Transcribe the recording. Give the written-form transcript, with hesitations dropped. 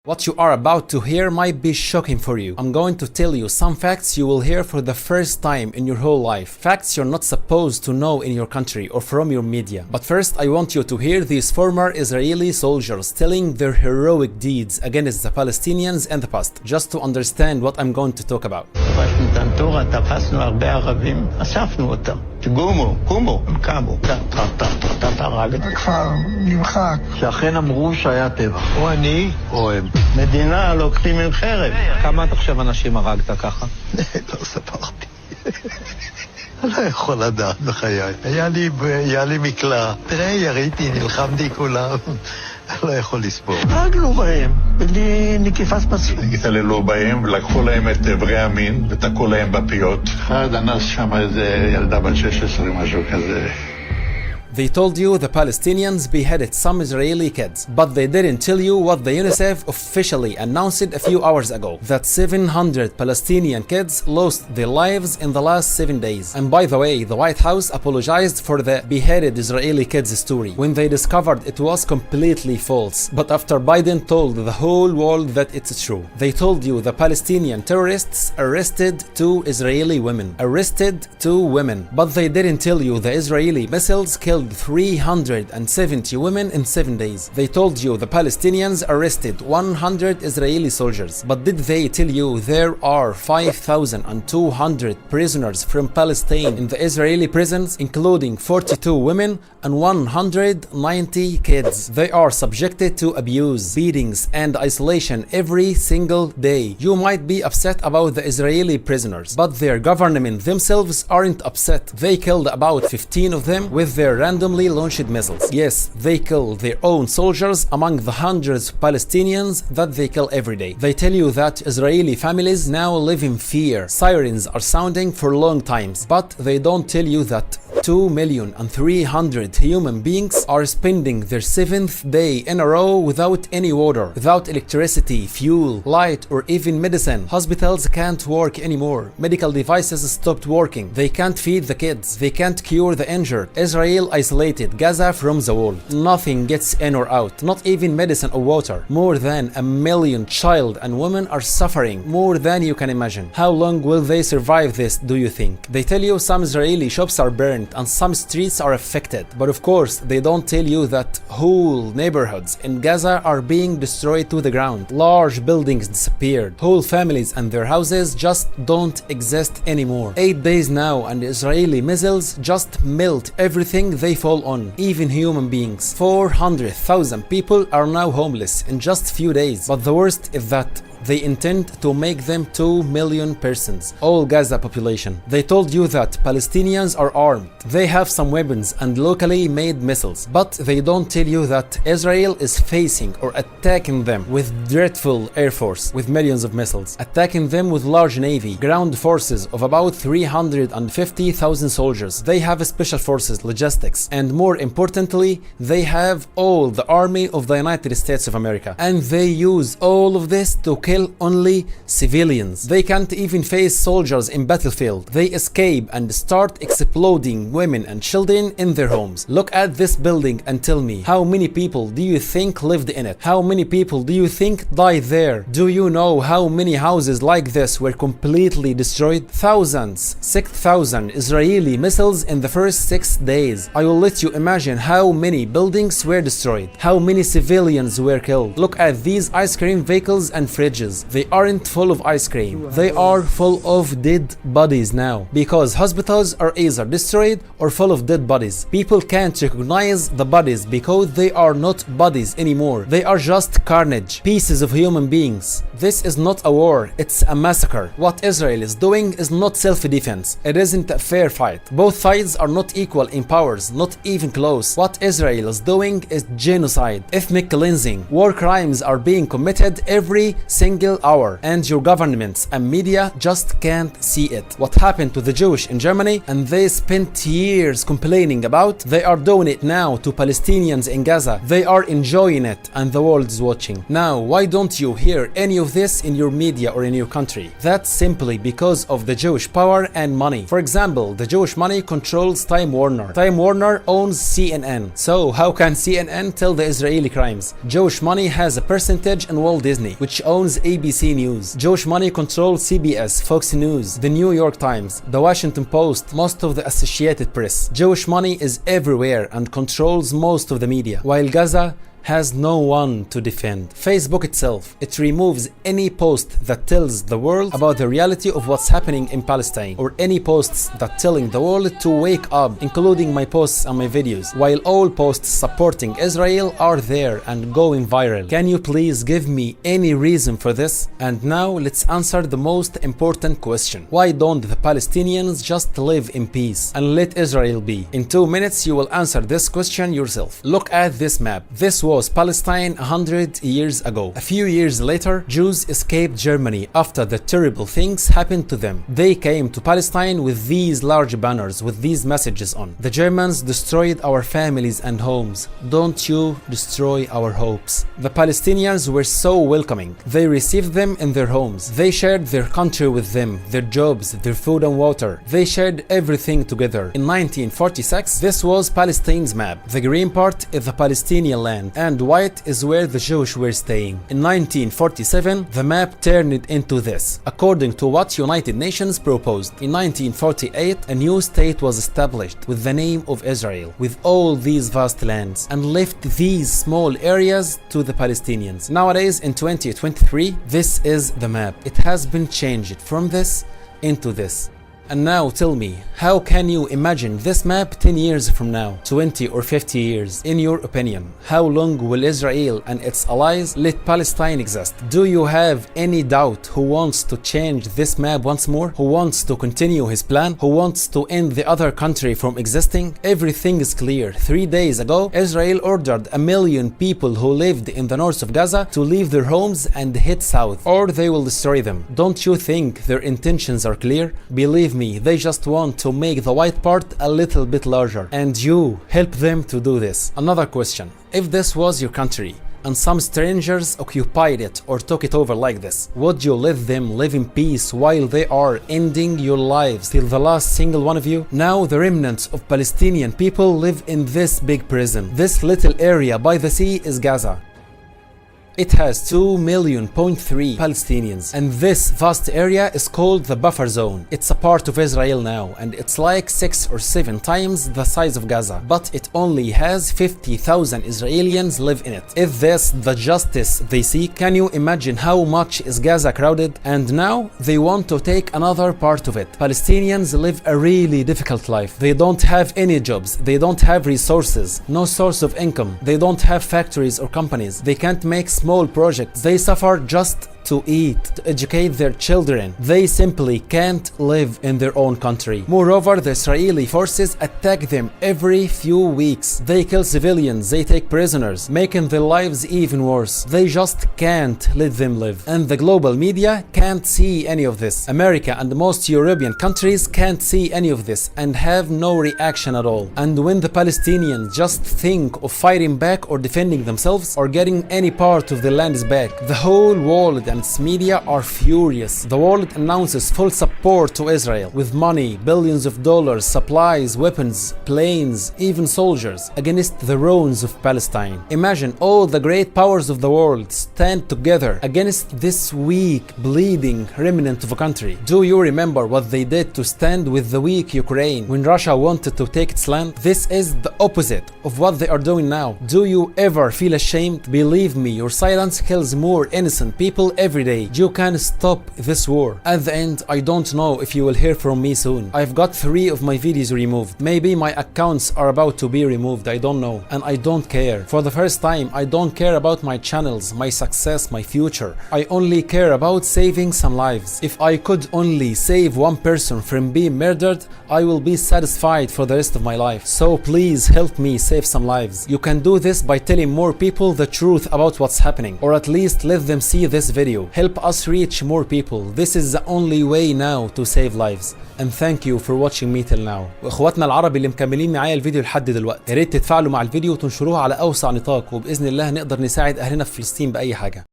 What you are about to hear might be shocking for you. I'm going to tell you some facts you will hear for the first time in your whole life. Facts you're not supposed to know in your country or from your media. But first, I want you to hear these former Israeli soldiers telling their heroic deeds against the Palestinians in the past, just to understand what I'm going to talk about. תפסנו הרבה ערבים, אספנו אותם. קומו, הם קמו. הכפר נמחק. שאכן אמרו שהיה טבח. או אני, או הם. מדינה לוקחים עם חרב. כמה אתה חושב אנשים הרגת ככה? לא ספרתי. אני לא יכול לדעת בחיי. היה לי מקלע. תראה, יריתי, נלחמתי כולם. לא יכול לספור. הרגנו בהם, בלי נקיפת פסים. התעללו בהם ולקחו להם את אברי המין ותקעו להם בפיות. אחד אנס שם איזה ילדה בת 16, משהו כזה. They told you the Palestinians beheaded some Israeli kids, but they didn't tell you what the UNICEF officially announced a few hours ago, that 700 Palestinian kids lost their lives in the last 7 days. And by the way, the White House apologized for the beheaded Israeli kids story when they discovered it was completely false. But after Biden told the whole world that it's true, they told you the Palestinian terrorists arrested 2 Israeli women. But they didn't tell you the Israeli missiles killed 370 women in 7 days. They told you the Palestinians arrested 100 Israeli soldiers. But did they tell you there are 5,200 prisoners from Palestine in the Israeli prisons, including 42 women and 190 kids? They are subjected to abuse, beatings, and isolation every single day. You might be upset about the Israeli prisoners, but their government themselves aren't upset. They killed about 15 of them with their randomly launched missiles. Yes, they kill their own soldiers among the hundreds of Palestinians that they kill every day. They tell you that Israeli families now live in fear. Sirens are sounding for long times, but they don't tell you that 2,300,000 human beings are spending their 7th day in a row without any water, without electricity, fuel, light, or even medicine. Hospitals can't work anymore. Medical devices stopped working. They can't feed the kids. They can't cure the injured. Israel isolated Gaza from the wall. Nothing gets in or out, not even medicine or water. More than 1 million child and women are suffering, more than you can imagine. How long will they survive this, do you think? They tell you some Israeli shops are burned and some streets are affected. But of course, they don't tell you that whole neighborhoods in Gaza are being destroyed to the ground. Large buildings disappeared. Whole families and their houses just don't exist anymore. 8 days now and Israeli missiles just melt everything they fall on, even human beings. 400,000 people are now homeless in just few days. But the worst is that they intend to make them 2 million persons, all Gaza population. They told you that Palestinians are armed. They have some weapons and locally made missiles. But they don't tell you that Israel is facing or attacking them with dreadful air force, with millions of missiles, attacking them with large navy, ground forces of about 350,000 soldiers. They have special forces, logistics, and more importantly, they have all the army of the United States of America. And they use all of this to kill only civilians. They can't even face soldiers in battlefield. They escape and start exploding women and children in their homes. Look at this building and tell me, how many people do you think lived in it? How many people do you think died there? Do you know how many houses like this were completely destroyed? Thousands, 6,000 Israeli missiles in the first 6 days. I will let you imagine how many buildings were destroyed, how many civilians were killed. Look at these ice cream vehicles and fridges. They aren't full of ice cream. They are full of dead bodies now, because hospitals are either destroyed or full of dead bodies. People can't recognize the bodies because they are not bodies anymore. They are just carnage, pieces of human beings. This is not a war, it's a massacre. What Israel is doing is not self-defense. It isn't a fair fight. Both sides are not equal in powers, not even close. What Israel is doing is genocide, ethnic cleansing. War crimes are being committed every single single hour, and your governments and media just can't see it. What happened to the Jewish in Germany and they spent years complaining about, they are doing it now to Palestinians in Gaza. They are enjoying it and the world is watching. Now, why don't you hear any of this in your media or in your country? That's simply because of the Jewish power and money. For example, the Jewish money controls Time Warner. Time Warner owns CNN. So how can CNN tell the Israeli crimes? Jewish money has a percentage in Walt Disney, which owns ABC News. Jewish money controls CBS, Fox News, the New York Times, the Washington Post, most of the Associated Press. Jewish money is everywhere and controls most of the media, while Gaza has no one to defend. Facebook itself, it removes any post that tells the world about the reality of what's happening in Palestine, or any posts that telling the world to wake up, including my posts and my videos, while all posts supporting Israel are there and going viral. Can you please give me any reason for this? And now let's answer the most important question. Why don't the Palestinians just live in peace and let Israel be? In 2 minutes you will answer this question yourself. Look at this map. This was Palestine 100 years ago. A few years later, Jews escaped Germany after the terrible things happened to them. They came to Palestine with these large banners with these messages on. The Germans destroyed our families and homes. Don't you destroy our hopes. The Palestinians were so welcoming. They received them in their homes. They shared their country with them, their jobs, their food and water. They shared everything together. In 1946, this was Palestine's map. The green part is the Palestinian land, and white is where the Jewish were staying. In 1947, the map turned into this, according to what United Nations proposed. In 1948, a new state was established with the name of Israel, with all these vast lands, and left these small areas to the Palestinians. Nowadays, in 2023, this is the map. It has been changed from this into this. And now tell me, how can you imagine this map 10 years from now, 20 or 50 years? In your opinion, how long will Israel and its allies let Palestine exist? Do you have any doubt who wants to change this map once more? Who wants to continue his plan? Who wants to end the other country from existing? Everything is clear. 3 days ago, Israel ordered 1 million people who lived in the north of Gaza to leave their homes and head south, or they will destroy them. Don't you think their intentions are clear? Believe me, they just want to make the white part a little bit larger, and you help them to do this. Another question: if this was your country and some strangers occupied it or took it over like this, would you let them live in peace while they are ending your lives till the last single one of you? Now the remnants of Palestinian people live in this big prison. This little area by the sea is Gaza. It has 2.3 million Palestinians, and this vast area is called the buffer zone. It's a part of Israel now, and it's like 6 or 7 times the size of Gaza, but it only has 50,000 Israelis live in it. Is this the justice they seek? Can you imagine how much is Gaza crowded? And now they want to take another part of it. Palestinians live a really difficult life. They don't have any jobs, they don't have resources, no source of income, they don't have factories or companies, they can't make small projects, they suffer just to eat, to educate their children. They simply can't live in their own country. Moreover, the Israeli forces attack them every few weeks. They kill civilians, they take prisoners, making their lives even worse. They just can't let them live. And the global media can't see any of this. America and most European countries can't see any of this and have no reaction at all. And when the Palestinians just think of fighting back or defending themselves or getting any part of the lands back, the whole world and its media are furious. The world announces full support to Israel with money, billions of dollars, supplies, weapons, planes, even soldiers against the ruins of Palestine. Imagine all the great powers of the world stand together against this weak, bleeding remnant of a country. Do you remember what they did to stand with the weak Ukraine when Russia wanted to take its land? This is the opposite of what they are doing now. Do you ever feel ashamed? Believe me, your silence kills more innocent people every day. You can stop this war. At the end, I don't know if you will hear from me soon. I've got 3 of my videos removed. Maybe my accounts are about to be removed, I don't know. And I don't care. For the first time, I don't care about my channels, my success, my future. I only care about saving some lives. If I could only save one person from being murdered, I will be satisfied for the rest of my life. So please help me save some lives. You can do this by telling more people the truth about what's happening, or at least let them see this video. video. Help us reach more people. This is the only way now to save lives. And thank you for watching me till now. واخواتنا العرب اللي مكملين معايا الفيديو لحد دلوقتي، يا ريت تتفاعلوا مع الفيديو وتنشروه على اوسع نطاق، وباذن الله نقدر نساعد اهلنا في فلسطين باي حاجه.